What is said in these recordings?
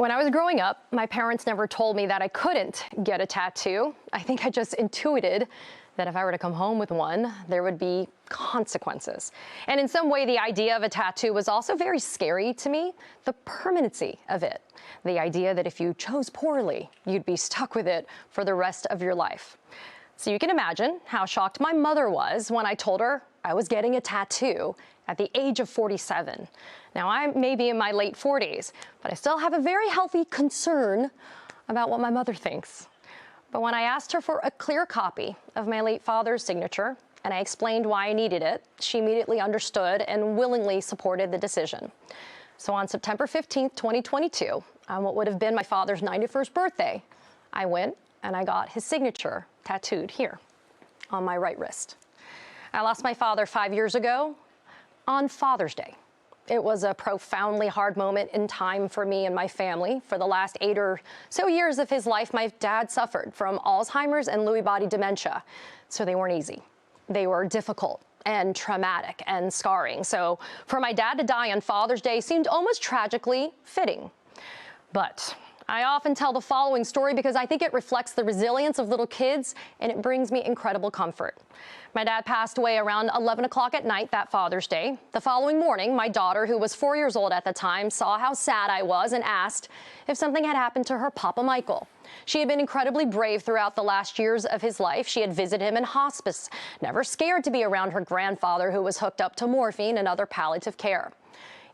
When I was growing up, my parents never told me that I couldn't get a tattoo. I think I just intuited that if I were to come home with one, there would be consequences. And in some way, the idea of a tattoo was also very scary to me, the permanency of it. The idea that if you chose poorly, you'd be stuck with it for the rest of your life. So you can imagine how shocked my mother was when I told her I was getting a tattoo at the age of 47. Now, I may be in my late 40s, but I still have a very healthy concern about what my mother thinks. But when I asked her for a clear copy of my late father's signature, and I explained why I needed it, she immediately understood and willingly supported the decision. So on September 15th, 2022, on what would have been my father's 91st birthday, I went and I got his signature tattooed here on my right wrist. I lost my father 5 years ago on Father's Day. It was a profoundly hard moment in time for me and my family. For the last 8 or so years of his life, my dad suffered from Alzheimer's and Lewy body dementia. So they weren't easy. They were difficult and traumatic and scarring. So for my dad to die on Father's Day seemed almost tragically fitting. But I often tell the following story because I think it reflects the resilience of little kids, and it brings me incredible comfort. My dad passed away around 11 o'clock at night that Father's Day. The following morning, my daughter, who was 4 years old at the time, saw how sad I was and asked if something had happened to her Papa Michael. She had been incredibly brave throughout the last years of his life. She had visited him in hospice, never scared to be around her grandfather, who was hooked up to morphine and other palliative care.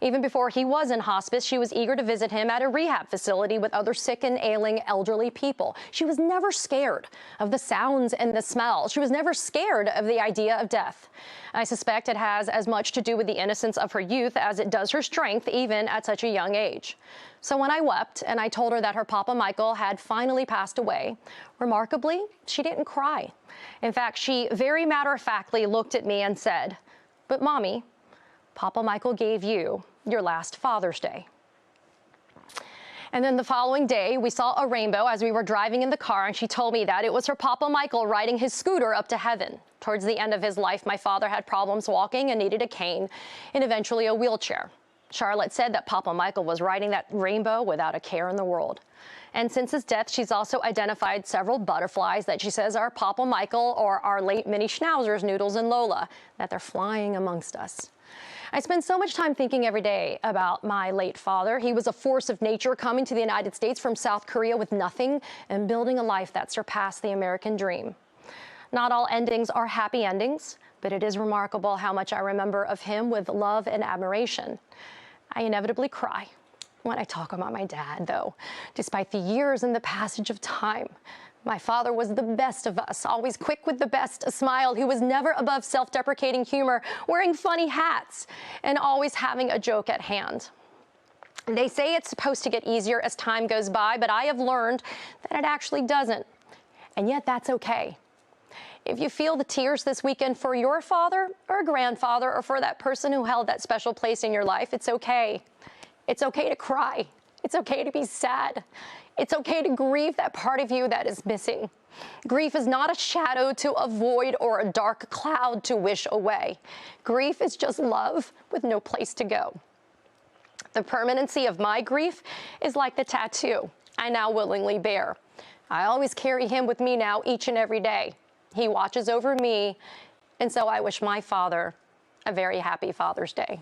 Even before he was in hospice, she was eager to visit him at a rehab facility with other sick and ailing elderly people. She was never scared of the sounds and the smells. She was never scared of the idea of death. I suspect it has as much to do with the innocence of her youth as it does her strength, even at such a young age. So when I wept and I told her that her Papa Michael had finally passed away, remarkably, she didn't cry. In fact, she very matter-of-factly looked at me and said, "But Mommy, Papa Michael gave you your last Father's Day." And then the following day, we saw a rainbow as we were driving in the car, and she told me that it was her Papa Michael riding his scooter up to heaven. Towards the end of his life, my father had problems walking and needed a cane and eventually a wheelchair. Charlotte said that Papa Michael was riding that rainbow without a care in the world. And since his death, she's also identified several butterflies that she says are Papa Michael or our late mini schnauzers, Noodles and Lola, that they're flying amongst us. I spend so much time thinking every day about my late father. He was a force of nature coming to the United States from South Korea with nothing and building a life that surpassed the American dream. Not all endings are happy endings, but it is remarkable how much I remember of him with love and admiration. I inevitably cry when I talk about my dad, though, despite the years and the passage of time. My father was the best of us, always quick with the best, a smile. He was never above self-deprecating humor, wearing funny hats, and always having a joke at hand. They say it's supposed to get easier as time goes by, but I have learned that it actually doesn't. And yet that's okay. If you feel the tears this weekend for your father or grandfather or for that person who held that special place in your life, it's okay. It's okay to cry. It's okay to be sad. It's okay to grieve that part of you that is missing. Grief is not a shadow to avoid or a dark cloud to wish away. Grief is just love with no place to go. The permanency of my grief is like the tattoo I now willingly bear. I always carry him with me now each and every day. He watches over me, and so I wish my father a very happy Father's Day.